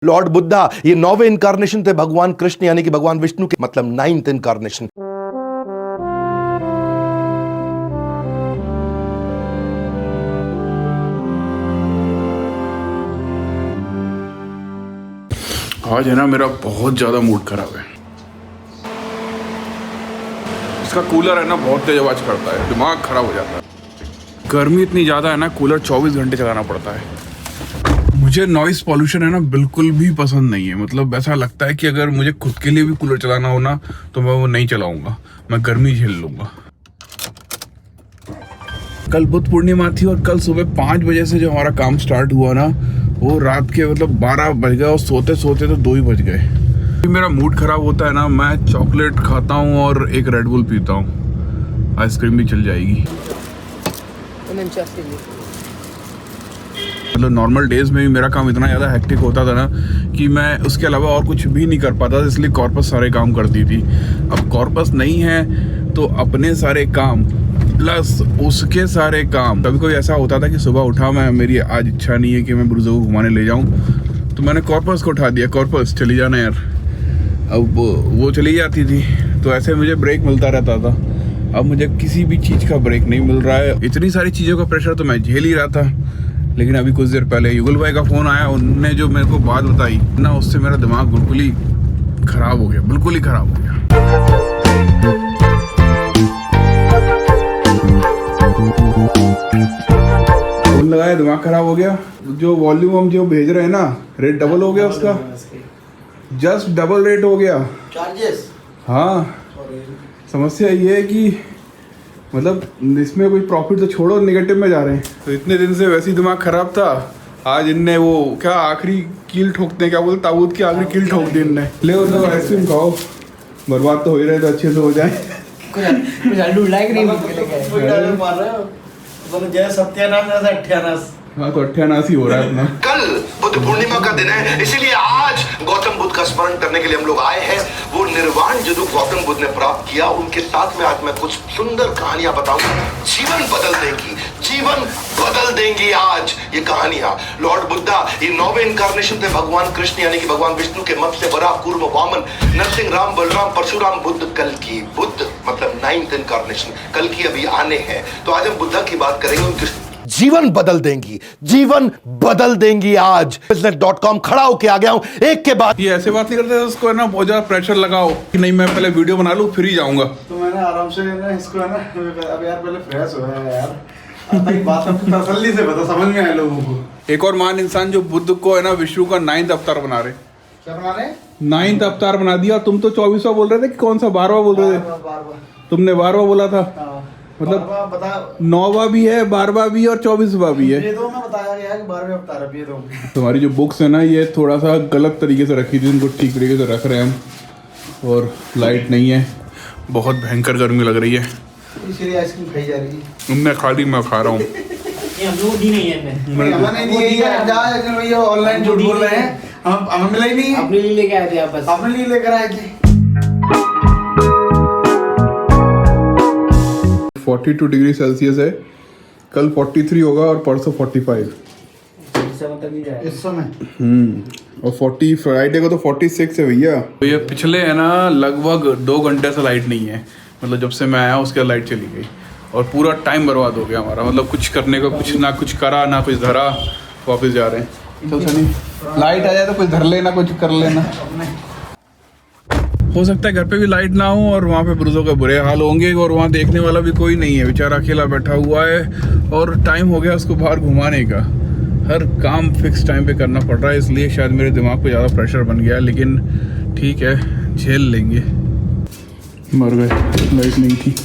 Lord Buddha ये 9वें incarnation थे भगवान कृष्ण यानी कि भगवान विष्णु के, मतलब 9th इनकारनेशन। आज है ना मेरा बहुत ज़्यादा मूड खराब है। इसका कूलर है ना बहुत तेज आवाज़ करता है, दिमाग खराब हो जाता है। गर्मी इतनी ज़्यादा है ना, कूलर 24 घंटे चलाना पड़ता है। मुझे नॉइस पॉल्यूशन है ना बिल्कुल भी पसंद नहीं है। मतलब ऐसा लगता है कि अगर मुझे खुद के लिए भी कूलर चलाना हो ना तो मैं वो नहीं चलाऊंगा, मैं गर्मी झेल लूँगा। कल बुद्ध पूर्णिमा थी और कल सुबह 5 बजे से जो हमारा काम स्टार्ट हुआ ना, वो रात के मतलब 12 बज गए और सोते सोते तो 2 ही बज गए। मेरा मूड खराब होता है ना, मैं चॉकलेट खाता हूँ और एक रेड बुल पीता हूँ, आइसक्रीम भी चल जाएगी। मतलब नॉर्मल डेज में भी मेरा काम इतना ज़्यादा हेक्टिक होता था ना कि मैं उसके अलावा और कुछ भी नहीं कर पाता था, इसलिए कॉर्पस सारे काम करती थी। अब कॉर्पस नहीं है तो अपने सारे काम प्लस उसके सारे काम। कभी कभी ऐसा होता था कि सुबह उठा मैं, मेरी आज इच्छा नहीं है कि मैं ब्रूजो को घुमाने ले जाऊं, तो मैंने कॉर्पस को उठा दिया, कॉर्पस चली जाना यार। अब वो चली जाती थी तो ऐसे मुझे ब्रेक मिलता रहता था। अब मुझे किसी भी चीज़ का ब्रेक नहीं मिल रहा है। इतनी सारी चीज़ों का प्रेशर तो मैं झेल ही रहा था, लेकिन अभी कुछ देर पहले युगल भाई का फ़ोन आया, उनने जो मेरे को बात बताई ना, उससे मेरा दिमाग बिल्कुल ही ख़राब हो गया, बिल्कुल ही ख़राब हो गया। फोन लगाया, दिमाग खराब हो गया। जो वॉल्यूम हम जो भेज रहे हैं ना, रेट डबल हो गया उसका, जस्ट डबल रेट हो गया चार्जेस। हाँ, समस्या ये है कि मतलब इसमें कोई प्रॉफिट तो छोड़ो, नेगेटिव में जा रहे हैं। तो इतने दिन से वैसे ही दिमाग खराब था, आज इनने वो क्या आखिरी कील ठोकते हैं, क्या बोलते, ताबूत की आखिरी कील ठोक दी इनने। ले लो आइसक्रीम खाओ, बर्बाद तो हो ही रहे तो अच्छे से हो जाए। जय सत्यानाश अठ्यानाश। हाँ तो 88 हो रहा है अपना। कल बुद्ध पूर्णिमा का दिन है, इसीलिए आज गौतम बुद्ध का स्मरण करने के लिए हम लोग आए हैं। वो निर्वाण जो गौतम बुद्ध ने प्राप्त किया, उनके साथ में आज मैं कुछ सुंदर कहानियां बताऊंगा। जीवन बदल देंगी, जीवन बदल देंगी आज ये कहानियां। लॉर्ड बुद्धा ये 9वें इनकारनेशन थे भगवान कृष्ण यानी कि भगवान विष्णु के, मत्स्य वराह कूर्म वामन नरसिंह राम बलराम परशुराम बुद्ध। कल की बुद्ध मतलब 9th इनकारनेशन, कल की अभी आने हैं। तो आज हम बुद्धा की बात करेंगे, उनके जीवन बदल देंगी, जीवन बदल देंगी आज। business.com खड़ा होके आ गया हूं एक के बाद। ये ऐसे बात नहीं करते, उसको है ना बहुत ज्यादा प्रेशर लगाओ कि नहीं मैं पहले वीडियो बना लूं फिर ही जाऊंगा। तो मैंने आराम से ना इसको है ना, अब यार पहले फ्रेश हो यार, ताकि बात अब तसल्ली से बता, समझ में आए लोगों को। एक और महान इंसान जो बुद्ध को है ना विष्णु का 9th अवतार बना रहे। क्या बना रहे? 9th अवतार बना दिया। और तुम तो 24वां बोल रहे थे कि कौन सा 12वां बोल रहे थे? तुमने 12वां बोला था। मतलब 9वां भी है, 12वां भी और 24वां भी है। ये तो मैं बताया गया कि 12वें अवतार है ये तो। तुम्हारी जो बुक्स है ना, ये थोड़ा सा गलत तरीके से रखी थी, इनको ठीक तरीके से रख रहे हैं हम। और लाइट नहीं है, बहुत भयंकर गर्मी लग रही है, इसलिए आइसक्रीम खाई जा रही है। तुमने खा ली, मैं खा रहा हूँ। हम लोग दी नहीं है, हमने दी है। जा भैया ऑनलाइन झूठ बोल रहे हैं, हम हमें मिला ही नहीं है। अपने लिए लेके आए थे आप, बस अपने लिए लेकर आए थे। 42 डिग्री सेल्सियस है, कल 43 होगा और परसों 45। इस समय और 40 फ्राइडे को तो 46 है भैया। तो ये पिछले है ना लगभग 2 घंटे से लाइट नहीं है। मतलब जब से मैं आया उसके लाइट चली गई और पूरा टाइम बर्बाद हो गया हमारा। मतलब कुछ करने को कुछ ना कुछ करा ना कुछ धरा, वापस जा रहे हैं। चल सनी, लाइट आ जाए तो कुछ धर लेना, कुछ कर लेना। हो सकता है घर पे भी लाइट ना हो और वहाँ पे ब्रूजो का बुरे हाल होंगे और वहाँ देखने वाला भी कोई नहीं है, बेचारा अकेला बैठा हुआ है। और टाइम हो गया उसको बाहर घुमाने का, हर काम फिक्स टाइम पे करना पड़ रहा है, इसलिए शायद मेरे दिमाग पे ज़्यादा प्रेशर बन गया। लेकिन ठीक है, झेल लेंगे। मर गए, लाइट नहीं थी,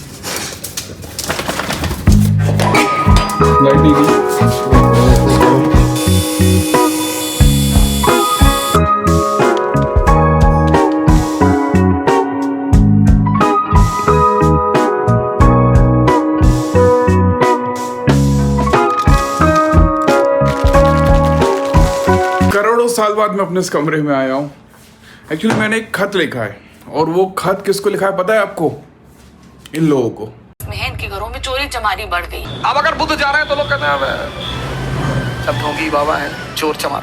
लाइट नहीं थी। करोड़ों साल बाद मैं अपने इस कमरे में आया हूँ। एक्चुअली मैंने एक खत लिखा है, और वो खत किसको लिखा है पता है आपको? इन लोगों को। इनके घरों में चोरी चमारी बढ़ गई। अब अगर बुद्ध जा रहे हैं तो लोग कहते हैं सब ढोंगी बाबा है, चोर चमार।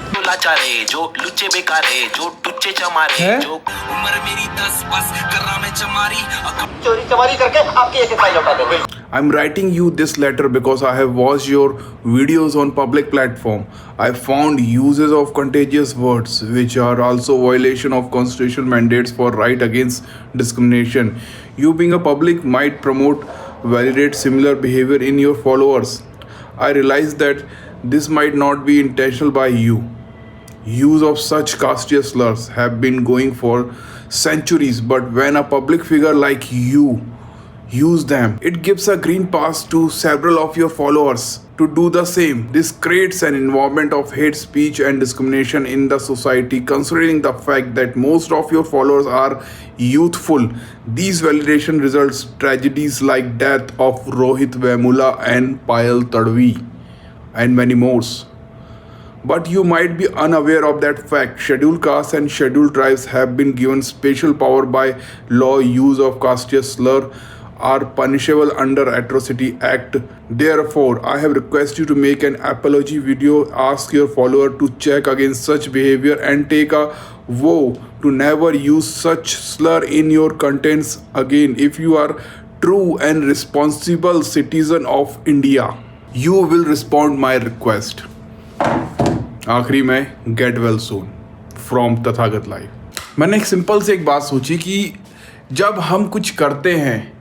जो लाचारे, जो लुच्चे बेकारे, जो टुच्चे चमारे, है? जो उम्र मेरी 10 बस कर रहा मैं चमारी, चोरी चमारी करके आपकी एक फाइल लौटा दो। I'm writing you this letter because I have watched your videos on public platform. I found uses of contagious words which are also violation of constitutional mandates for right against discrimination. You being a public might promote, validate similar behavior in your followers. I realize that this might not be intentional by you. Use of such caste slurs have been going for centuries, but when a public figure like you use them, it gives a green pass to several of your followers to do the same. This creates an environment of hate speech and discrimination in the society. Considering the fact that most of your followers are youthful, these validation results tragedies like death of Rohit Vemula and Payal Tadvi and many more. But you might be unaware of that fact. Scheduled castes and scheduled tribes have been given special power by law. Use of caste slur are punishable under Atrocity Act. Therefore, I have requested you to make an apology video, ask your follower to check against such behavior and take a vow to never use such slur in your contents again. If you are true and responsible citizen of India, you will respond my request. आखिरी में get well soon from Tathagat live. मैंने एक simple से एक बात सोची कि जब हम कुछ करते हैं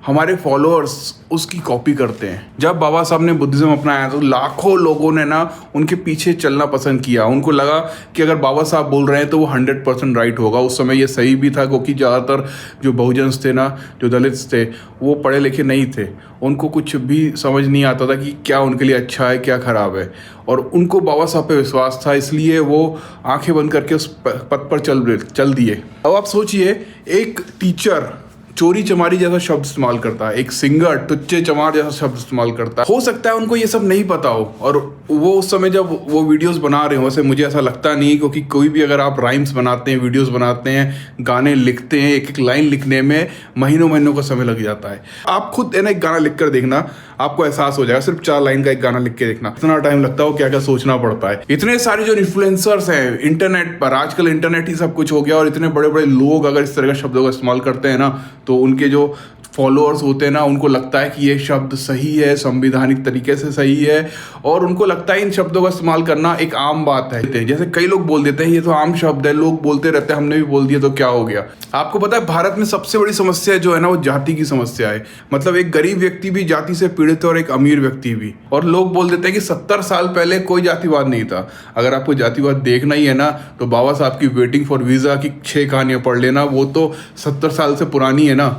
हमारे फॉलोअर्स उसकी कॉपी करते हैं। जब बाबा साहब ने बुद्धिज़्म अपनाया तो लाखों लोगों ने ना उनके पीछे चलना पसंद किया। उनको लगा कि अगर बाबा साहब बोल रहे हैं तो वो 100% राइट होगा। उस समय ये सही भी था क्योंकि ज़्यादातर जो बहुजन थे ना, जो दलित थे, वो पढ़े लिखे नहीं थे। उनको कुछ भी समझ नहीं आता था कि क्या उनके लिए अच्छा है क्या ख़राब है, और उनको बाबा साहब पे विश्वास था, इसलिए वो आंखें बंद करके उस पथ पर चल दिए। अब आप सोचिए, एक टीचर चोरी चमारी जैसा शब्द इस्तेमाल करता है, एक सिंगर टुच्चे चमार जैसा शब्द इस्तेमाल करता है। हो सकता है उनको ये सब नहीं पता हो और वो उस समय जब वो वीडियोस बना रहे हो, वैसे मुझे ऐसा लगता नहीं, क्योंकि कोई भी अगर आप राइम्स बनाते हैं, वीडियोस बनाते हैं, गाने लिखते हैं, एक एक लाइन लिखने में महीनों का समय लग जाता है। आप खुद है ना एक गाना लिख कर देखना, आपको एहसास हो जाएगा। सिर्फ 4 लाइन का एक गाना लिख के देखना, इतना टाइम लगता है, क्या क्या सोचना पड़ता है। इतने सारे जो इन्फ्लुएंसर्स हैं इंटरनेट पर, आजकल इंटरनेट ही सब कुछ हो गया, और इतने बड़े बड़े लोग अगर इस तरह के शब्दों का इस्तेमाल करते हैं ना, तो उनके जो फॉलोअर्स होते हैं ना, उनको लगता है कि ये शब्द सही है, संवैधानिक तरीके से सही है, और उनको लगता है इन शब्दों का इस्तेमाल करना एक आम बात है। जैसे कई लोग बोल देते हैं ये तो आम शब्द है, लोग बोलते रहते हैं, हमने भी बोल दिया तो क्या हो गया। आपको पता है भारत में सबसे बड़ी समस्या जो है ना, वो जाति की समस्या है। मतलब एक गरीब व्यक्ति भी जाति से पीड़ित है और एक अमीर व्यक्ति भी। और लोग बोल देते हैं कि 70 साल पहले कोई जातिवाद नहीं था। अगर आपको जातिवाद देखना ही है ना, तो बाबा साहब की वेटिंग फॉर वीज़ा की 6 कहानियाँ पढ़ लेना, वो तो 70 साल से पुरानी है ना,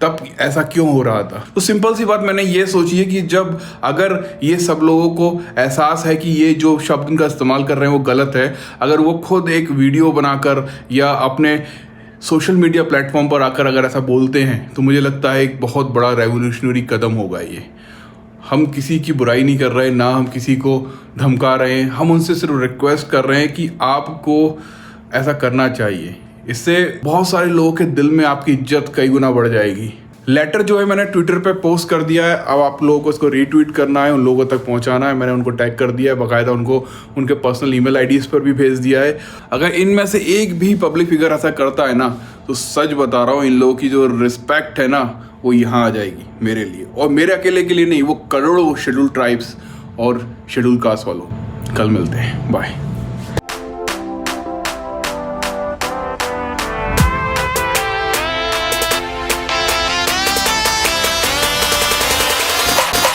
तब ऐसा क्यों हो रहा था। तो सिंपल सी बात मैंने ये सोची है कि जब अगर ये सब लोगों को एहसास है कि ये जो शब्द इनका इस्तेमाल कर रहे हैं वो गलत है, अगर वो खुद एक वीडियो बनाकर या अपने सोशल मीडिया प्लेटफॉर्म पर आकर अगर ऐसा बोलते हैं, तो मुझे लगता है एक बहुत बड़ा रेवोल्यूशनरी कदम होगा ये। हम किसी की बुराई नहीं कर रहे, ना हम किसी को धमका रहे हैं, हम उनसे सिर्फ रिक्वेस्ट कर रहे हैं कि आपको ऐसा करना चाहिए। इससे बहुत सारे लोगों के दिल में आपकी इज्जत कई गुना बढ़ जाएगी। लेटर जो है मैंने ट्विटर पे पोस्ट कर दिया है, अब आप लोगों को इसको रीट्वीट करना है, उन लोगों तक पहुंचाना है। मैंने उनको टैग कर दिया है, बाकायदा उनको उनके पर्सनल ईमेल आईडीज़ पर भी भेज दिया है। अगर इनमें से एक भी पब्लिक फिगर ऐसा करता है ना, तो सच बता रहा हूँ, इन लोगों की जो रिस्पेक्ट है ना, वो यहाँ आ जाएगी मेरे लिए, और मेरे अकेले के लिए नहीं, वो करोड़ों शेड्यूल ट्राइब्स और शेड्यूल कास्ट वालों। कल मिलते हैं, बाय।